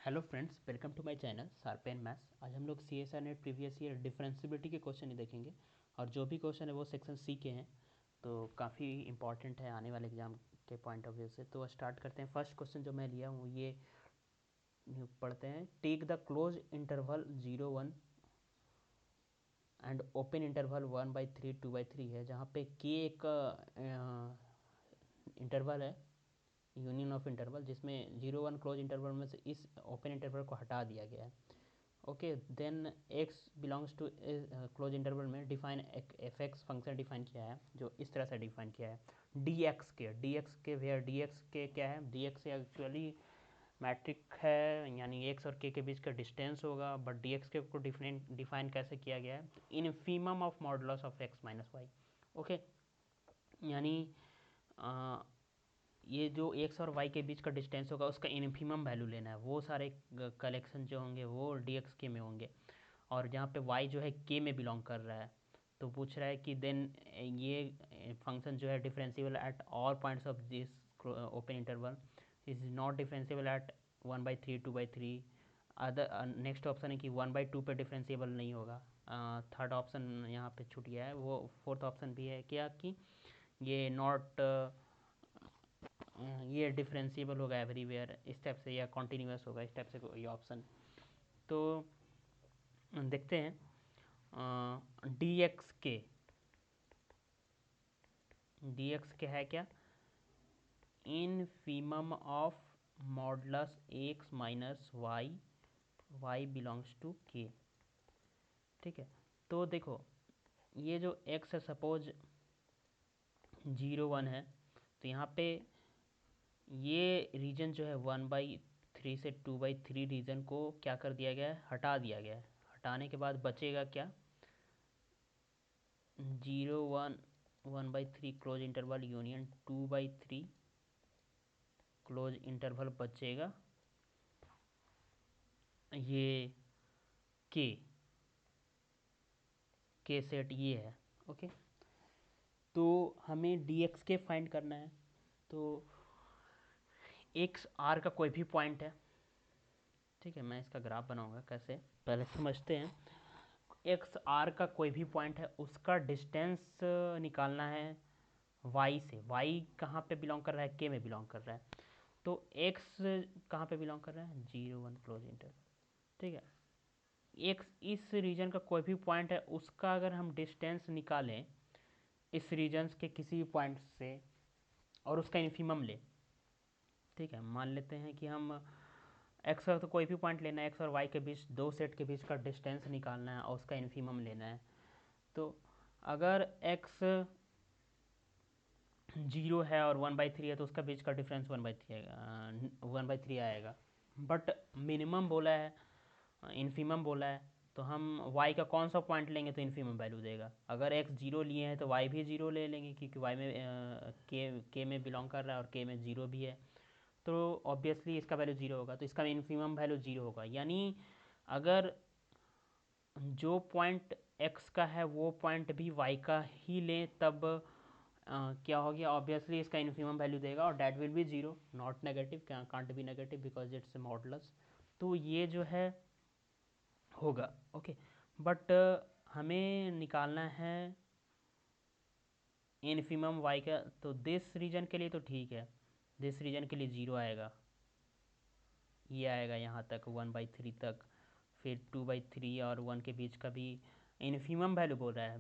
Hello friends, welcome to my channel sharpen maths. आज हम लोग C S R NET previous year differentiability के question ही देखेंगे और जो भी क्वेश्चन है वो सेक्शन सी के हैं, तो काफ़ी इंपॉर्टेंट है आने वाले एग्जाम के पॉइंट ऑफ व्यू से। तो स्टार्ट करते हैं। फर्स्ट क्वेश्चन जो मैं लिया हूँ ये पढ़ते हैं। Take the close interval 0 1 and open interval 1/3 2/3 है, जहाँ पे के एक इंटरवल है, यूनियन ऑफ इंटरवल, जिसमें 0 1 क्लोज इंटरवल में से इस ओपन इंटरवल को हटा दिया गया है। Okay, then x belongs to close interval में define f x function define किया है, जो इस तरह से डिफाइन किया है। डी एक्स के वेयर डी एक्स के क्या है, डी एक्स एक्चुअली मैट्रिक है, यानी एक्स और के बीच का डिस्टेंस होगा, बट डी एक्स के को डिफाइन कैसे किया गया है, infimum of modulus of x minus y. Okay, यानी ये जो एक्स और वाई के बीच का डिस्टेंस होगा उसका इनफीमम वैल्यू लेना है। वो सारे कलेक्शन जो होंगे वो डी एक्स के में होंगे, और जहाँ पे वाई जो है के में बिलोंग कर रहा है, तो पूछ रहा है कि देन ये फंक्शन जो है differentiable at all points of this open interval, is not differentiable eight 1/3 2/3। Other next option है कि 1/2 पे डिफरेंशिएबल नहीं होगा। थर्ड ऑप्शन यहाँ पे छूट गया है। वो फोर्थ ऑप्शन भी है क्या कि ये नॉट ये डिफरेंशिएबल होगा एवरीवेयर, इस टाइप से, या कॉन्टीन्यूस होगा, इस टाइप से ये ऑप्शन। तो देखते हैं डी एक्स के है क्या, infimum of modulus x minus y, y belongs to K. ठीक है, तो देखो ये जो एक्स है, सपोज 0 1 है, तो यहाँ पे ये रीजन जो है 1/3 से 2/3 रीजन को क्या कर दिया गया है, हटा दिया गया है। हटाने के बाद बचेगा क्या, 0 1 1/3 close interval union 2/3 close interval बचेगा ये के सेट ये है। ओके, तो हमें डी एक्स के फाइंड करना है। तो एक्स आर का कोई भी पॉइंट है, ठीक है, मैं इसका ग्राफ बनाऊंगा कैसे, पहले समझते हैं। एक्स आर का कोई भी पॉइंट है, उसका डिस्टेंस निकालना है वाई से। वाई कहाँ पे बिलोंग कर रहा है, के में बिलोंग कर रहा है। तो एक्स कहाँ पे बिलोंग कर रहा है, 0 1 क्लोज इंटरवल। ठीक है, एक्स इस रीजन का कोई भी पॉइंट है, उसका अगर हम डिस्टेंस निकालें इस रीजन के किसी भी पॉइंट से और उसका इन्फीमम ले, ठीक है, मान लेते हैं कि हम एक्स का तो कोई भी पॉइंट लेना है, एक्स और वाई के बीच, दो सेट के बीच का डिस्टेंस निकालना है और उसका इन्फीमम लेना है। तो अगर एक्स 0 है और 1/3 है, तो उसका बीच का डिफरेंस 1/3 आएगा। बट मिनिमम बोला है, इन्फीमम बोला है, तो हम y का कौन सा पॉइंट लेंगे तो इन्फीमम वैल्यू देगा। अगर x 0 लिए हैं तो y भी 0 ले लेंगे, क्योंकि y में k में बिलोंग कर रहा है और k में 0 भी है, तो ऑब्वियसली इसका वैल्यू 0 होगा, तो इसका इन्फीमम वैल्यू 0 होगा। यानी अगर जो पॉइंट x का है वो पॉइंट भी y का ही लें, तब क्या हो गया, ऑब्वियसली इसका इन्फीमम वैल्यू देगा, और that will be 0, not negative, can't be negative because it's a modulus. तो ये जो है होगा। ओके, बट हमें निकालना है इन्फीमम वाई का, तो दिस रीजन के लिए तो ठीक है, दिस रीजन के लिए 0 आएगा, ये आएगा यहाँ तक 1/3 तक, फिर 2/3 और 1 के बीच का भी इन्फीमम वैल्यू बोल रहा है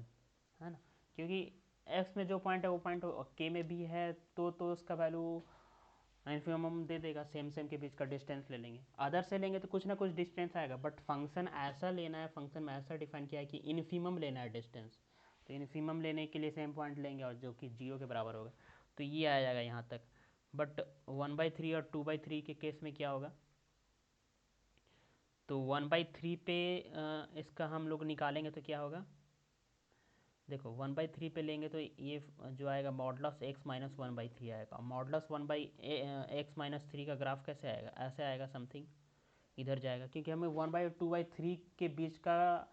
ना, क्योंकि एक्स में जो पॉइंट है वो पॉइंट के में भी है, तो उसका वैल्यू इन्फीमम दे देगा। सेम सेम के बीच का डिस्टेंस ले लेंगे, अदर से लेंगे तो कुछ ना कुछ डिस्टेंस आएगा, बट फंक्शन ऐसा लेना है, फंक्शन में ऐसा डिफाइन किया है कि इन्फीमम लेना है डिस्टेंस, तो इन्फीमम लेने के लिए सेम पॉइंट लेंगे और जो कि 0 के बराबर होगा, तो ये आ जाएगा यहाँ तक। बट 1/3 और 2/3 के केस में क्या होगा, तो 1/3 पे इसका हम लोग निकालेंगे तो क्या होगा, देखो 1/3 पे लेंगे तो ये जो आएगा मॉडुलस एक्स माइनस 1/3 आएगा। मॉडुलस 1/x-3 का ग्राफ कैसे आएगा, ऐसे आएगा समथिंग, इधर जाएगा, क्योंकि हमें 1/2/3 के बीच का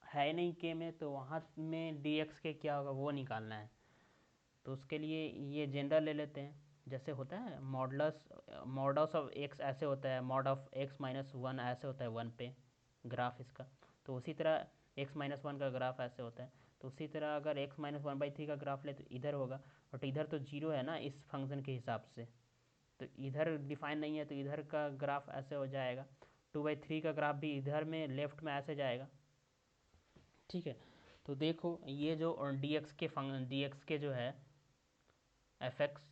है नहीं के में, तो वहाँ में डी एक्स के क्या होगा वो निकालना है। तो उसके लिए ये जनरल ले लेते हैं, जैसे होता है मॉडलस, मॉडस ऑफ एक्स ऐसे होता है, mod of x minus one ऐसे होता है वन पे ग्राफ इसका। तो उसी तरह एक्स माइनस वन का ग्राफ ऐसे होता है। तो उसी तरह अगर x minus one by three का ग्राफ ले तो इधर होगा, बट इधर तो जीरो है ना इस फंक्शन के हिसाब से, तो इधर डिफाइन नहीं है, तो इधर का ग्राफ ऐसे हो जाएगा। टू बाई थ्री का ग्राफ भी इधर में लेफ्ट में ऐसे जाएगा। ठीक है, तो देखो ये जो डी एक्स के डी एक्स के जो है एफ एक्स,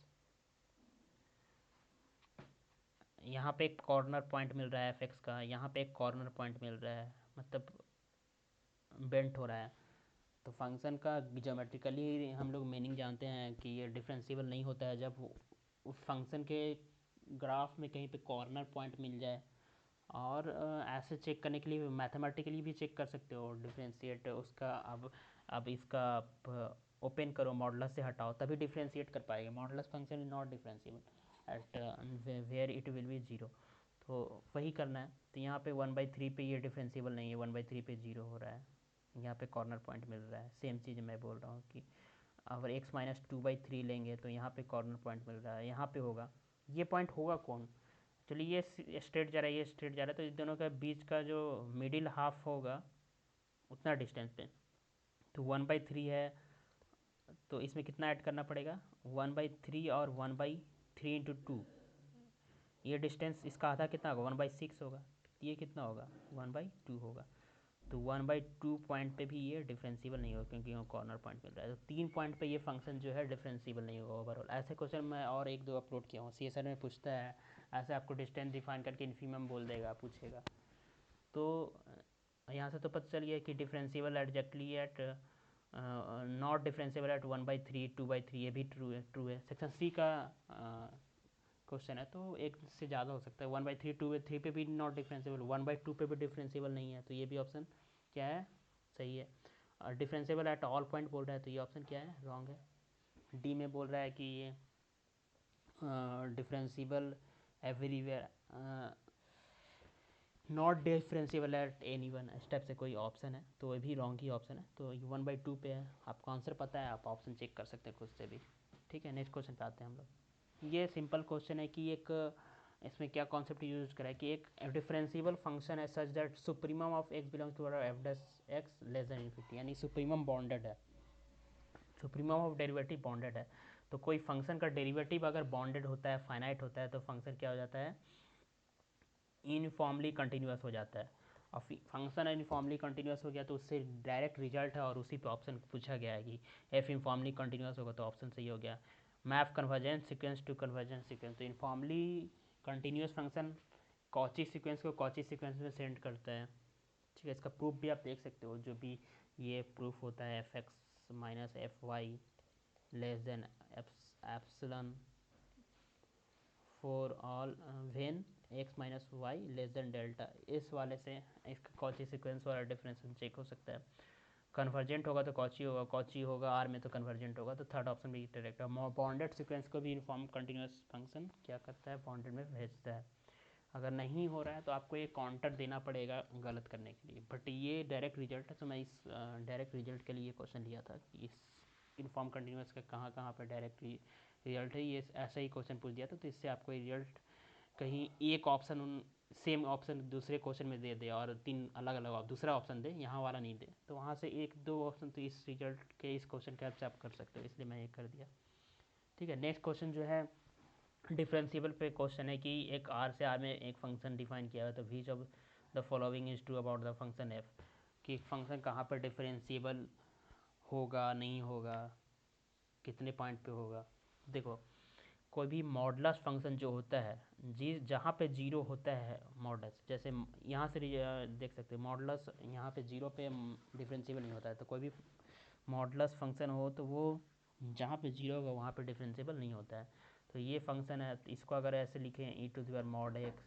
यहाँ पे एक कॉर्नर पॉइंट मिल रहा है एफ एक्स का, यहाँ पे एक कॉर्नर पॉइंट मिल रहा है, मतलब बेंट हो रहा है। तो फंक्शन का ज्योमेट्रिकली हम लोग मीनिंग जानते हैं कि ये डिफरेंशिएबल नहीं होता है जब उस फंक्शन के ग्राफ में कहीं पे कॉर्नर पॉइंट मिल जाए। और ऐसे चेक करने के लिए मैथमेटिकली भी चेक कर सकते हो डिफ्रेंशिएट उसका। अब इसका ओपन करो, मॉडुलस से हटाओ, तभी डिफ्रेंशिएट कर पाएंगे। Modulus function is not differentiable at where it will be zero. तो वही करना है। तो यहाँ पे वन बाई थ्री पे ये डिफरेंशिएबल नहीं है, वन बाई थ्री पे जीरो हो रहा है, यहाँ पे कॉर्नर पॉइंट मिल रहा है। सेम चीज़ मैं बोल रहा हूँ कि अगर x minus two by three लेंगे तो यहाँ पे कॉर्नर पॉइंट मिल रहा है, यहाँ पे होगा। ये पॉइंट होगा कौन? चलिए ये स्ट्रेट जा रहा है, ये स्ट्रेट जा रहा है, तो इन दोनों का बीच का जो मिडिल हाफ होगा उतना डिस्टेंस पे। तो वन बाई थ्री है, तो इसमें कितना ऐड करना पड़ेगा? वन बाई थ्री और one by three into two, ये डिस्टेंस इसका आधा कितना होगा? वन बाई सिक्स होगा। ये कितना होगा? वन बाई टू होगा। तो वन बाई टू पॉइंट पे भी ये डिफरेंशिएबल नहीं होगा क्योंकि यहाँ कॉर्नर पॉइंट मिल रहा है। तो तीन पॉइंट पे ये फंक्शन जो है डिफरेंशिएबल नहीं होगा ओवरऑल। ऐसे क्वेश्चन मैं और एक दो अपलोड किया हूँ, CSR में पूछता है ऐसे, आपको डिस्टेंस डिफाइन करके इन्फीमम बोल देगा, पूछेगा। तो यहाँ से तो पता चल गया कि differentiable exactly at not differentiable eight one by three, two by three, ये भी ट्रू है, ट्रू है। सेक्शन सी का क्वेश्चन है, तो एक से ज़्यादा हो सकता है। One by three, two by three पे भी not differentiable, one by two पे भी डिफरेंशिएबल नहीं है, तो ये भी ऑप्शन क्या है? सही है। डिफरेंशिएबल एट ऑल पॉइंट बोल रहा है, तो ये ऑप्शन क्या है? रॉन्ग है। डी में बोल रहा है कि ये differentiable everywhere, not differentiable at any one, इस टाइप से कोई ऑप्शन है, तो ये भी रॉन्ग ही ऑप्शन है। तो ये वन बाई टू पे है, आपको आंसर पता है, आप ऑप्शन चेक कर सकते हैं खुद से भी। ठीक है, नेक्स्ट क्वेश्चन पे आते हैं हम लोग। ये सिंपल क्वेश्चन है कि एक इसमें क्या कॉन्सेप्ट यूज करा है कि एक डिफरेंशिएबल फंक्शन है such that supremum of x belongs to f dash x less than infinity, यानी सुप्रीमम बॉन्डेड है, सुप्रीमम ऑफ डेरिवेटिव बॉन्डेड है। तो कोई फंक्शन का डेरिवेटिव अगर बॉन्डेड होता है, फाइनाइट होता है, तो फंक्शन क्या हो जाता है? यूनिफॉर्मली कंटिन्यूस हो जाता है। और फंक्शन यूनिफॉर्मली कंटिन्यूस हो गया तो उससे डायरेक्ट रिजल्ट है, और उसी पे ऑप्शन पूछा गया है कि एफ यूनिफॉर्मली कंटिन्यूस होगा, तो ऑप्शन सही हो गया। Map convergence sequence to convergence sequence, तो uniformly continuous function Cauchy sequence को कॉची सीक्वेंस में सेंड करता है। ठीक है, इसका प्रूफ भी आप देख सकते हो, जो भी ये प्रूफ होता है f x minus f y less than epsilon for all when x minus y less than delta, इस वाले से इसका कॉची सीक्वेंस वाला डिफरेंस चेक हो सकता है। कन्वर्जेंट होगा तो कॉची होगा, कॉची होगा आर में तो कन्वर्जेंट होगा, तो थर्ड ऑप्शन भी करेक्ट है। बॉन्डेड सीक्वेंस को भी यूनिफॉर्म कंटिन्यूस फंक्शन क्या करता है? बॉन्डेड में भेजता है। अगर नहीं हो रहा है तो आपको ये काउंटर देना पड़ेगा गलत करने के लिए, बट ये डायरेक्ट रिजल्ट है, तो मैं इस डायरेक्ट रिजल्ट के लिए क्वेश्चन लिया था कि इस यूनिफॉर्म कंटिन्यूस का कहाँ कहाँ पर डायरेक्ट रिजल्ट है। ये ऐसा ही क्वेश्चन पूछ दिया था, तो इससे आपको रिजल्ट कहीं एक ऑप्शन उन सेम ऑप्शन दूसरे क्वेश्चन में दे दे और तीन अलग अलग दूसरा ऑप्शन दे, यहाँ वाला नहीं दे, तो वहाँ से एक दो ऑप्शन तो इस रिजल्ट के इस क्वेश्चन के हेल्प से आप कर सकते हो, इसलिए मैं ये कर दिया। ठीक है, नेक्स्ट क्वेश्चन जो है डिफरेंशिएबल पे क्वेश्चन है कि एक आर से आर में एक फंक्शन डिफाइन किया है, तो which of the following is true about the function F, कि फंक्शन कहाँ पर डिफरेंशिएबल होगा, नहीं होगा, कितने पॉइंट पे होगा। देखो कोई भी मॉडलस फंक्शन जो होता है, जी जहाँ पे जीरो होता है मॉडलस, जैसे यहाँ से देख सकते हैं मॉडलस यहाँ पे जीरो पे डिफरेंशिएबल नहीं होता है, तो कोई भी मॉडलस फंक्शन हो तो वो जहाँ पे जीरो होगा वहाँ पे डिफरेंशिएबल नहीं होता है। तो ये फंक्शन है, तो इसको अगर ऐसे लिखें e to the power mod x,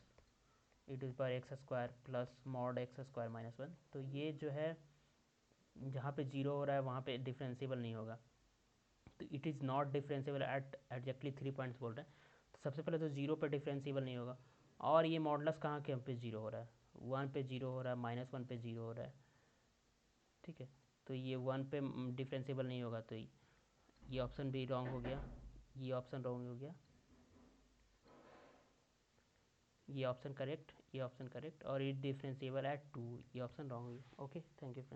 e to the power x square plus mod x square minus one, तो ये जो है जहाँ पे जीरो हो रहा है वहाँ पे डिफरेंशिएबल नहीं होगा। तो it is not differentiable at exactly three points बोल रहे हैं। तो सबसे पहले तो जीरो पे डिफरेंशिएबल नहीं होगा, और ये मॉडलस कहाँ के पे जीरो हो रहा है? वन पे जीरो हो रहा है, माइनस वन पे जीरो हो रहा है। ठीक है, तो ये वन पे डिफरेंशिएबल नहीं होगा, तो ये ऑप्शन भी रॉन्ग हो गया, ये ऑप्शन रॉन्ग हो गया। ये ऑप्शन करेक्ट, ये ऑप्शन करेक्ट, और इट डिफरेंशिएबल एट 2, ये ऑप्शन रॉन्ग है। Okay, thank you friends.